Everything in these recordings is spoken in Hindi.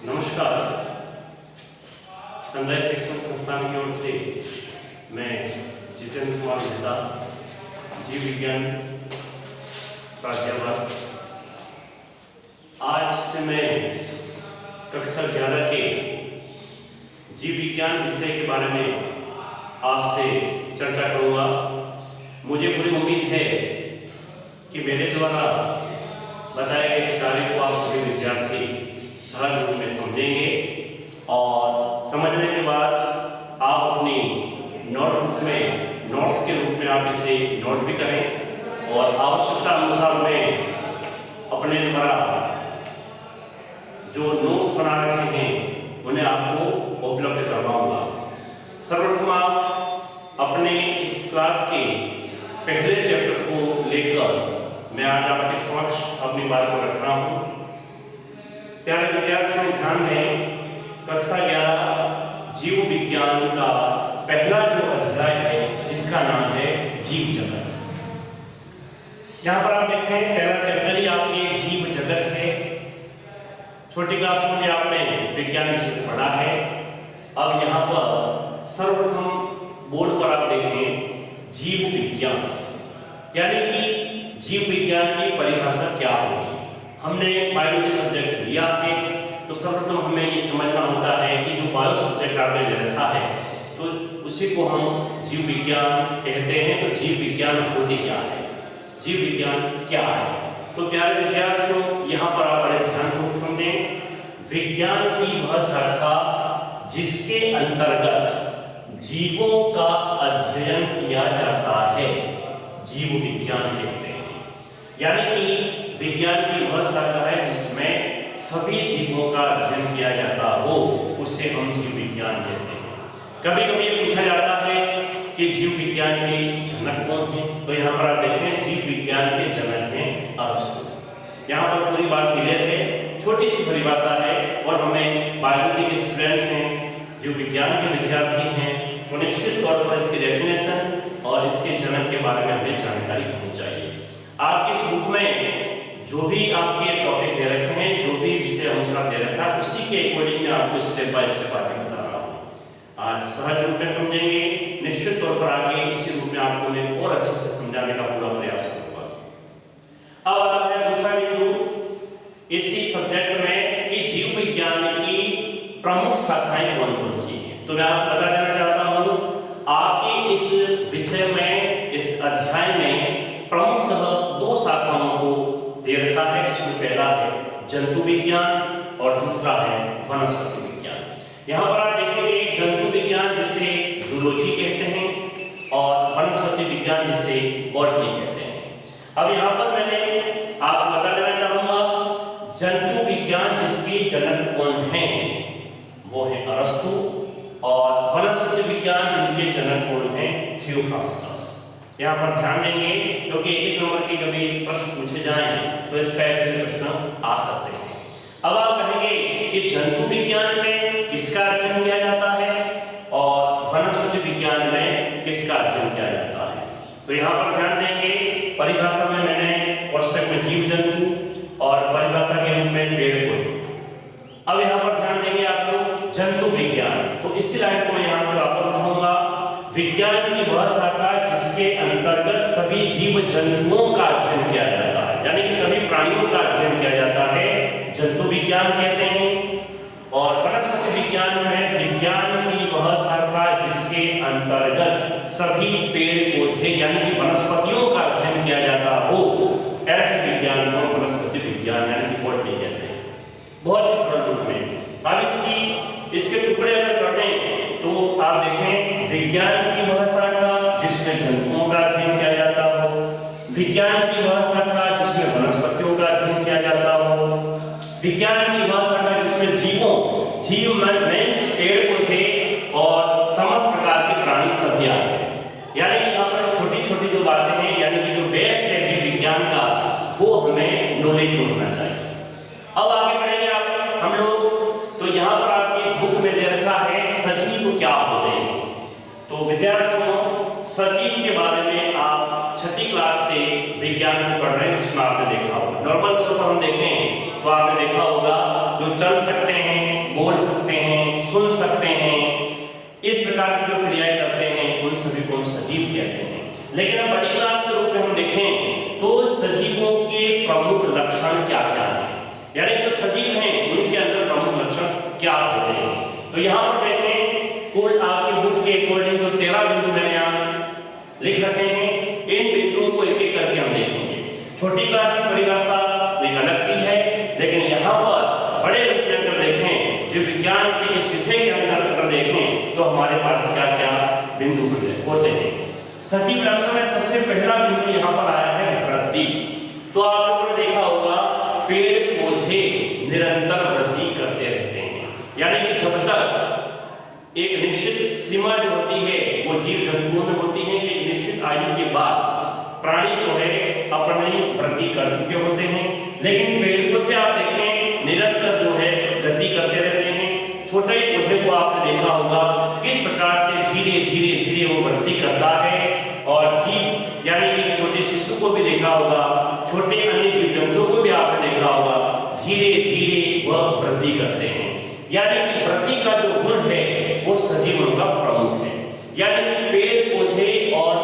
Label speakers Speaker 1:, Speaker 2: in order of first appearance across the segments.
Speaker 1: नमस्कार। सनराइज शिक्षण संस्थान की ओर से मैं जितेंद्र कुमार मेहता, जीव विज्ञान प्राध्यापक, आज से मैं कक्षा 11 के जीव विज्ञान विषय के बारे में आपसे चर्चा करूंगा। मुझे पूरी उम्मीद है कि मेरे द्वारा बताए गए इस कार्य को आप सभी विद्यार्थी सहज रूप में समझेंगे और समझने के बाद आप अपनी नोटबुक में नोट्स के रूप में आप इसे नोट भी करें और आवश्यकता अनुसार मैं अपने द्वारा जो नोट्स बना रखे हैं उन्हें आपको उपलब्ध करवाऊंगा। सर्वप्रथम आप अपने इस क्लास के पहले चैप्टर को लेकर मैं आज आपके समक्ष अपनी बात को रख रहा हूँ। प्यारे विद्यार्थियों, ध्यान दें, कक्षा 11 जीव विज्ञान का पहला जो अध्याय है जिसका नाम है जीव जगत। यहाँ पर आप देखें, पहला चैप्टर ही आपके जीव जगत है। छोटी क्लासों में आपने विज्ञान विषय पढ़ा है। अब यहाँ पर सर्वप्रथम बोर्ड पर आप देखें जीव विज्ञान, यानी कि जीव विज्ञान की परिभाषा क्या होगी। हमने बायोलॉजी सब्जेक्ट लिया है तो सर्वप्रथम हमें ये समझना होता है कि जो बायो सब्जेक्ट आपने ले रखा है तो उसी को हम जीव विज्ञान कहते हैं। तो जीव विज्ञान होती क्या है, जीव विज्ञान क्या है? तो प्यारे विद्यार्थियों, यहाँ पर आप बड़े ध्यानपूर्वक समझें। विज्ञान की वह शाखा जिसके अंतर्गत जीवों का अध्ययन किया जाता है, जीव विज्ञान कहते हैं। यानी कि विज्ञान की वह शाखा है जिसमें सभी जीवों का अध्ययन किया जाता हो, उसे हम जीव विज्ञान कहते हैं। कभी कभी ये पूछा जाता है कि जीव विज्ञान के जनक कौन है, तो यहाँ पर आप देखें जीव विज्ञान के जनक हैं अरस्तु। यहाँ पर पूरी बात क्लियर है, छोटी सी परिभाषा है और हमें बायोलॉजी के स्टूडेंट हैं, जीव विज्ञान के विद्यार्थी हैं, तो निश्चित तौर पर इसकी डेफिनेशन और इसके जनक के बारे में हमें जानकारी होनी चाहिए। आपकी इस बुक में जो भी आपके टॉपिक दे रखे हैं, जो भी विषय अनुसार दे रखा है, उसी के अकॉर्डिंग मैं आपको स्टेप बाय स्टेप आगे बता रहा हूँ। आज सहज रूप में समझेंगे, निश्चित तौर पर आगे इसी रूप में आपको मैं और अच्छे से समझाने का पूरा प्रयास करूंगा। अब आता है दूसरा बिंदु इसी सब्जेक्ट में कि जीव विज्ञान की प्रमुख शाखाएं कौन कौन सी हैं। तो मैं आपको बता देना चाहता हूँ, आपके इस विषय में, इस अध्याय में प्रमुखतः दो शाखाओं को दे रखा है, जिसमें पहला है जंतु विज्ञान और दूसरा है वनस्पति विज्ञान। यहाँ पर आप देखेंगे जंतु विज्ञान जिसे जूलॉजी कहते हैं और वनस्पति विज्ञान जिसे बॉटनी कहते हैं। अब यहाँ पर मैंने आपको बता देना चाहूंगा, जंतु विज्ञान जिसके जनक कौन हैं वो है अरस्तु, और वनस्पति विज्ञान जिनके जनक कौन हैं थियोफ्रास्टस। यहाँ पर ध्यान देंगे क्योंकि एक नंबर के कभी प्रश्न पूछे जाएं तो इसका ऐसे प्रश्न आ सकते हैं। अब आप कहेंगे कि जंतु विज्ञान में किसका अध्ययन किया जाता है और वनस्पति विज्ञान में किसका अध्ययन किया जाता है। तो यहाँ पर ध्यान देंगे, परिभाषा में मैंने पुस्तक में जीव जंतु और परिभाषा के रूप में पेड़ पौधे। अब यहाँ पर ध्यान देंगे आप लोग जंतु विज्ञान, तो इसी लाइन को मैं यहाँ से वापस उठाऊंगा। विज्ञान की वह शाखा जिसके अंतर्गत सभी जीव जंतुओं का अध्ययन किया जाता है, यानी कि सभी प्राणियों का अध्ययन किया जाता है, जंतु विज्ञान कहते हैं। और वनस्पति विज्ञान में विज्ञान की वह शाखा जिसके अंतर्गत सभी पेड़ पौधे यानी कि वनस्पतियों का अध्ययन किया जाता हो, ऐसे विज्ञान को वनस्पति विज्ञान यानी कि बॉटनी कहते हैं। बहुत ही सरल रूप में अब इसके टुकड़े अगर कर दें तो आप देखें, विज्ञान की वह शाखा जिसमें जंतुओं का अध्ययन किया जाता हो, विज्ञान की वह शाखा जिसमें वनस्पतियों का अध्ययन किया जाता हो, विज्ञान की वह शाखा जिसमें जीव में पेड़ पौधे और समस्त प्रकार के प्राणी सभी आते हैं। यानी कि यहाँ पर छोटी छोटी जो बातें हैं, यानी कि जो बेस है जीव विज्ञान का, वो हमें नॉलेज होना चाहिए। अब आगे बढ़ेंगे हम लोग, तो यहाँ पर आपकी इस बुक में दे रखा है सजीव क्या होते हैं। तो विद्यार्थियों, सजीव के बारे में आप छठी क्लास से विज्ञान में पढ़ रहे हैं, जिसमें आपने देखा होगा। नॉर्मल तौर पर हम देखें तो आपने देखा होगा जो चल सकते हैं, विषय के अंदर अगर देखें तो हमारे पास क्या क्या बिंदु होते हैं। सजीव लक्षण में सबसे पहला बिंदु यहाँ पर आया है वृद्धि। तो आप लोगों ने देखा होगा पेड़ पौधे निरंतर वृद्धि करते रहते हैं, यानी कि जब तक एक निश्चित सीमा जो होती है वो जीव जंतुओं में होती है कि निश्चित आयु के बाद प्राणी जो है अपनी वृद्धि कर चुके होते हैं, लेकिन पेड़ पौधे आप देखें निरंतर जो है वृद्धि करते रहते हैं। छोटे पौधे को आपने देखा होगा किस प्रकार से धीरे धीरे धीरे वो वृद्धि करता है, और जीव यानी कि छोटे शिशु को भी देखा होगा, छोटे अन्य जीव जंतुओं को भी आपने देखा होगा, धीरे धीरे वह वृद्धि करते हैं। यानी कि वृद्धि का जो गुण है वो सजीवों का प्रमुख है, यानी कि पेड़ पौधे और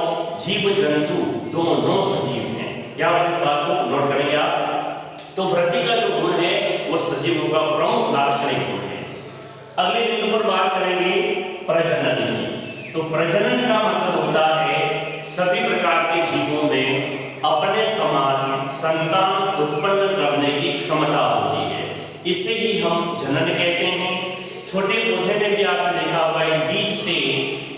Speaker 1: जीव जंतु दोनों सजीव हैं। यहाँ पर इस बात को नोट करेंगे आप। तो वृद्धि का जो गुण है वो सजीवों का प्रमुख लाक्षणिक गुण है। अगले बिंदु पर बात करेंगे प्रजनन। तो प्रजनन का मतलब होता है सभी प्रकार के जीवों में अपने समान संतान उत्पन्न करने की क्षमता होती है, इसे ही हम जनन कहते हैं। छोटे पौधे में भी आपने देखा होगा बीज से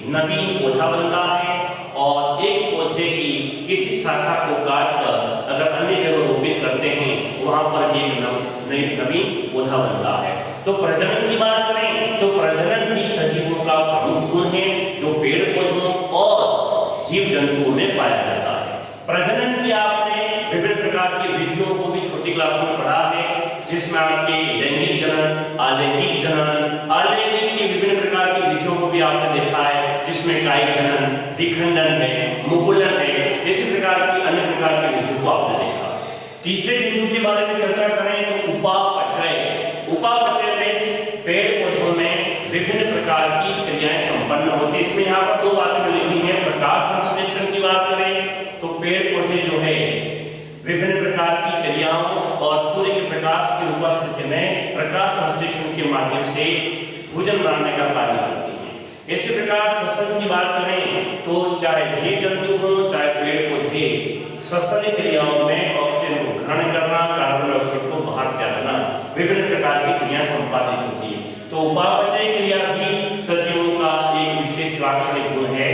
Speaker 1: नवीन पौधा बनता है, और एक पौधे की किसी शाखा को काटकर अगर अन्य जगह रोपित करते हैं वहां पर एक नवीन पौधा बनता है। तो प्रजनन की बात करें तो प्रजनन भी सजीवों का प्रमुख गुण है जो पेड़ पौधों और जीव जंतुओं में पाया जाता है। प्रजनन की आपने विभिन्न प्रकार की विधियों को भी छोटी क्लास में पढ़ा है, जिसमें आपके लैंगिक जनन, अलैंगिक जनन, अलैंगिक की विभिन्न प्रकार की विधियों को भी आपने देखा है, जिसमें कायिक जनन, विखंडन है, मुकुलन है, इसी प्रकार की अन्य प्रकार की विधियों को आपने देखा। तीसरे बिंदु के बारे में चर्चा करें तो उपापचय। उपापचय में पेड़ पौधों में विभिन्न प्रकार की क्रियाएं संपन्न होती है। इसमें यहाँ पर दो बातें लिखी हैं। प्रकाश संश्लेषण की बात करें तो पेड़ पौधे जो है विभिन्न प्रकार की क्रियाओं और सूर्य के प्रकाश की उपस्थिति में प्रकाश संश्लेषण के माध्यम से भोजन बनाने का कार्य करती है। इसी प्रकार श्वसन की बात करें तो चाहे जीव जंतु हो चाहे पेड़ पौधे श्वसन क्रियाओं में ऑक्सीजन को ग्रहण करना, कार्बन डाइऑक्साइड को बाहर त्यागना, विभिन्न प्रकार की क्रिया संपादित होती है। तो उपापचय क्रिया भी सजीवों का एक विशेष लाक्षणिक गुण है।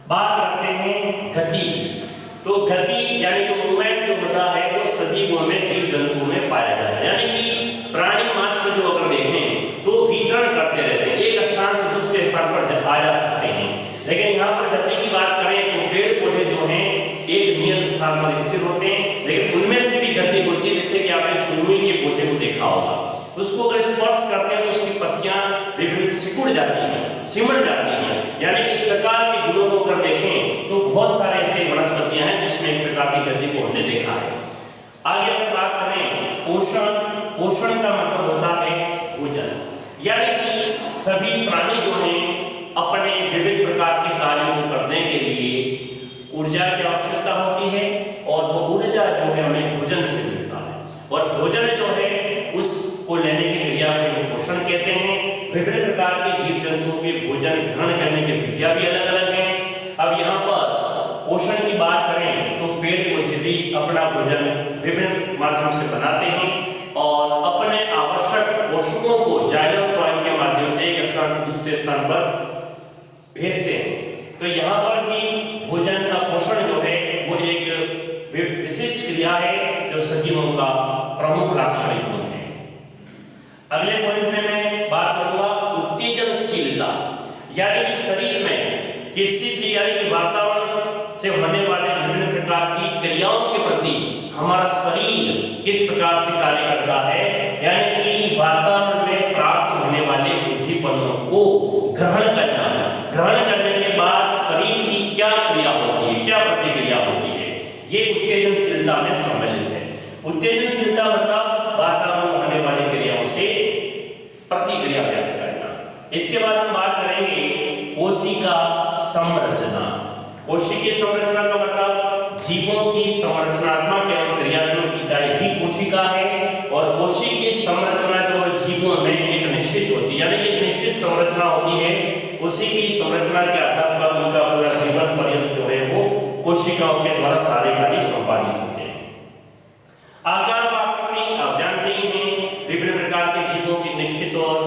Speaker 1: बात करते हैं गति। तो गति यानी कि मूवमेंट जो होता है वो सजीवों में जीव जंतुओं में पाया जाता है, यानी कि प्राणी मात्र जो अगर देखें तो विचरण करते रहते हैं, एक स्थान से दूसरे स्थान पर आ जा सकते हैं। लेकिन यहाँ पर गति की बात करें तो पेड़ पौधे जो हैं एक नियत स्थान पर स्थिर होते हैं, लेकिन उनमें से भी गति होती है। जैसे कि आपने चुनमुनी के पौधे को देखा होगा, उसको अगर स्पर्श करते हैं तो उसकी पत्तियां विभिन्न सिकुड़ जाती हैं, सिमट जाती हैं। यानी कि इस प्रकार के गुणों को अगर देखें तो बहुत सारे ऐसे वनस्पतियां हैं जिसमें इस प्रकार की गति को हमने देखा है। आगे अगर बात करें पोषण। पोषण का मतलब होता है भोजन, यानी कि सभी प्राणी जो हैं अपने विभिन्न प्रकार के कार्यों को करने के लिए ऊर्जा की आवश्यकता होती है, और वो ऊर्जा जो है हमें भोजन से मिलता है, और भोजन जो है उसको लेने की क्रिया को पोषण कहते हैं। विभिन्न प्रकार के जीव जंतुओं के भोजन ग्रहण करने की विधियां भी अलग अलग हैं। अब यहाँ पर पोषण की बात करें तो पेड़ पौधे भी अपना भोजन विभिन्न माध्यम से बनाते हैं और अपने आवश्यक पोषकों को जाइलम फ्लोएम के माध्यम से एक स्थान से दूसरे स्थान पर भेजते हैं। तो यहाँ पर भी भोजन का पोषण जो है वो एक विशिष्ट क्रिया है जो सजीवों का प्रमुख लाक्षणिक गुण है। अगले पॉइंट में मैं बात करूंगा उत्तेजनशीलता, यानी कि शरीर में किसी भी यानी कि वातावरण से होने वाले विभिन्न प्रकार की क्रियाओं के प्रति हमारा शरीर किस प्रकार से कार्य करता है, यानी कि वातावरण में प्राप्त होने वाले उद्दीपनों को ग्रहण करना, ग्रहण करने के बाद शरीर की क्या क्रिया होती है, क्या प्रतिक्रिया होती है, ये उत्तेजनशीलता में सम्मिलित है। उत्तेजनशीलता मतलब वातावरण में होने वाली क्रियाओं से प्रतिक्रिया व्यक्त करना। इसके बाद हम बात करेंगे कोशिका संरचना। कोशिकीय संरचना का मतलब जीवों की संरचनात्मक एवं क्रियात्मक इकाई ही कोशिका है, और कोशिकीय संरचना जो जीवों में एक निश्चित होती है, यानी कि एक निश्चित संरचना होती है, उसी की संरचना के आधार पर उनका पूरा जीवन पर्यंत जो है वो कोशिकाओं के द्वारा सारे कार्य संपादित होते हैं। आकार व आकृति आप जानते ही हैं, विभिन्न प्रकार के जीवों की निश्चित और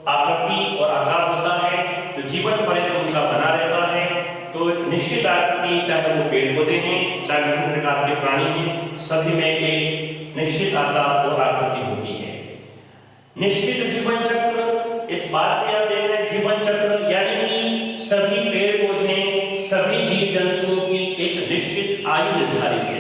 Speaker 1: आकृति और आकार होता है जो जीवन पर्यंत उनका बना रहता है। तो निश्चित आकृति, चाहे वो पेड़ पौधे हैं, चाहे विभिन्न प्रकार के प्राणी हैं, सभी में एक निश्चित आकार और आकृति होती है। निश्चित जीवन चक्र, इस बात से आप देख रहे हैं जीवन चक्र यानी कि सभी पेड़ पौधे, सभी जीव जंतुओं की एक निश्चित आयु निर्धारित है।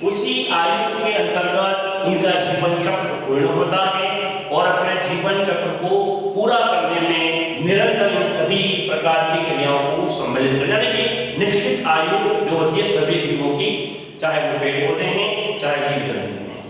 Speaker 1: उसी आयु के अंतर्गत उनका जीवन चक्र पूर्ण होता है और अपने जीवन चक्र को पूरा करने में निरंतर इन सभी प्रकार की क्रियाओं को सम्मिलित कर, यानी कि निश्चित आयु जो होती है सभी जीवों की, चाहे वो पेड़ पौधे हैं चाहे जीव जंतु हैं।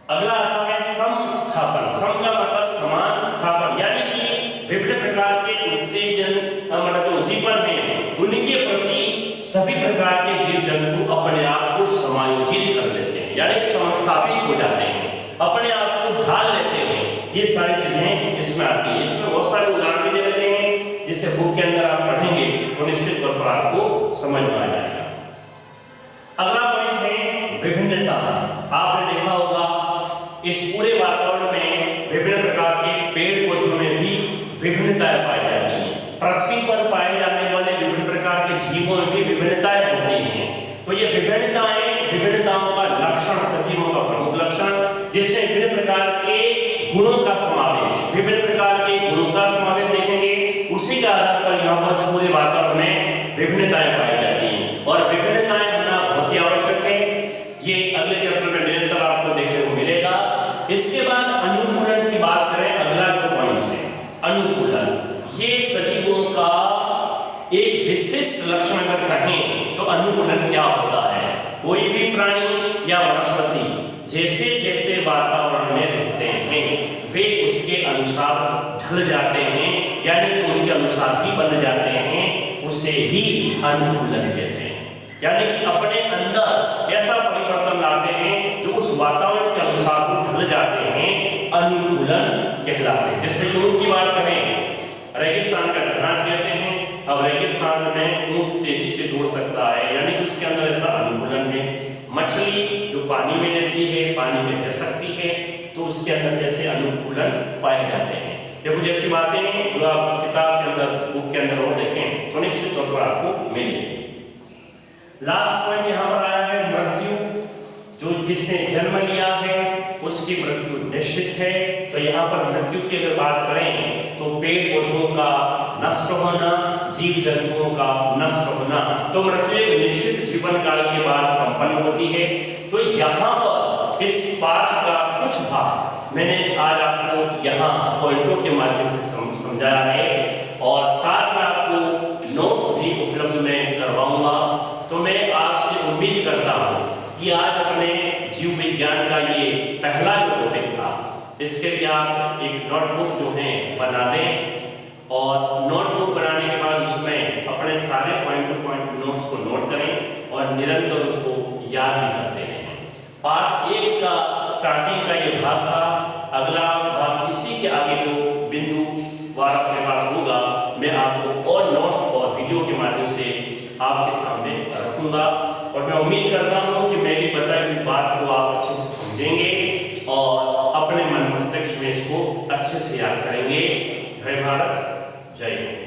Speaker 1: अगला आता है समस्थापन। सम का मतलब समान, स्थापन यानी कि विभिन्न प्रकार के उत्तेजन मतलब जो उद्दीपन है उनके प्रति सभी प्रकार के जीव जंतु अपने आप को समायोजित कर लेते हैं, यानी समस्थापित हो जाते हैं, अपने आप को ढाल लेते हैं। ये सारी चीजें इसमें आती है। इसमें बहुत सारे उदाहरण भी दे रहे हैं, जिसे बुक के अंदर आप पढ़ेंगे तो निश्चित तौर पर आपको समझ में आ जाएगा। अगला पॉइंट है विभिन्नता। आपने देखा होगा इस पूरे वातावरण में विभिन्न प्रकार के पेड़ पौधों में भी विभिन्नताएं पाई जाती हैं। पृथ्वी पर पाए जाने वाले विभिन्न प्रकार के जीवों में भी विभिन्नताएं होती हैं। तो ये विभिन्नताओं का लक्षण, सजीवों का प्रमुख लक्षण, जिसमें विभिन्न प्रकार के गुणों का समावेश, विभिन्न प्रकार के गुणों का समावेश देखेंगे। उसी के आधार पर यहाँ पर पूरे वातावरण में विभिन्नताएं पाई जाती हैं और विभिन्नताएं होना बहुत ही आवश्यक है। ये अगले चैप्टर में निरंतर आपको देखने को मिलेगा। इसके बाद अनुकूलन की बात करें, अगला जो पॉइंट है अनुकूलन। ये सजीवों का एक विशिष्ट लक्षण अगर कहें तो अनुकूलन क्या होता है। कोई भी प्राणी या वनस्पति जैसे जैसे वातावरण में रहते हैं वे उसके अनुसार ढल जाते हैं, यानी कि उनके अनुसार ही बन जाते हैं, उसे ही अनुकूलन कहते हैं। यानी कि अपने अंदर ऐसा परिवर्तन लाते हैं जो उस वातावरण के अनुसार ढल जाते हैं, अनुकूलन कहलाते हैं। जैसे ऊंट की बात करें, रेगिस्तान का जहाज कहते हैं। अब रेगिस्तान में ऊंट तेजी से दौड़ सकता है, यानी कि उसके अंदर ऐसा अनुकूलन है। मछली जो पानी में रहती है, पानी में रह सकती है, तो उसके अंदर ऐसे अनुकूलन पाए जाते हैं। ये कुछ ऐसी बातें हैं जो आप किताब के अंदर, बुक के अंदर और देखें तो निश्चित तौर पर आपको मिलेगी। लास्ट पॉइंट यहाँ पर आया है मृत्यु। जो जिसने जन्म लिया है उसकी मृत्यु निश्चित है। तो यहाँ पर मृत्यु की अगर बात करें तो पेड़ पौधों का नष्ट होना, जीव जंतुओं का नष्ट होना, तो मृत्यु एक निश्चित जीवन काल के बाद संपन्न होती है। तो यहाँ पर इस पाठ का कुछ भाग मैंने आज आपको यहाँ पॉइंटों के माध्यम से समझाया है और साथ में आपको नोट्स भी उपलब्ध मैं करवाऊंगा। तो मैं आपसे उम्मीद करता हूँ कि आज अपने जीव विज्ञान का ये पहला जो टॉपिक था, इसके लिए आप एक नोटबुक जो है बना दें और नोटबुक बनाने के बाद उसमें अपने सारे पॉइंट टू पॉइंट नोट्स को नोट करें और निरंतर उसको याद भी करते रहें। पार्ट 1 का स्टार्टिंग का ये भाग था। अगला भाग इसी के आगे जो बिंदु वार अपने पास होगा, मैं आपको और नोट्स और वीडियो के माध्यम से आपके सामने रखूंगा और मैं उम्मीद करता हूँ कि मेरी बताई हुई बात को आप अच्छे से समझेंगे और अपने मन मस्तिष्क में इसको अच्छे से याद करेंगे। जय भारत, जय हिंद।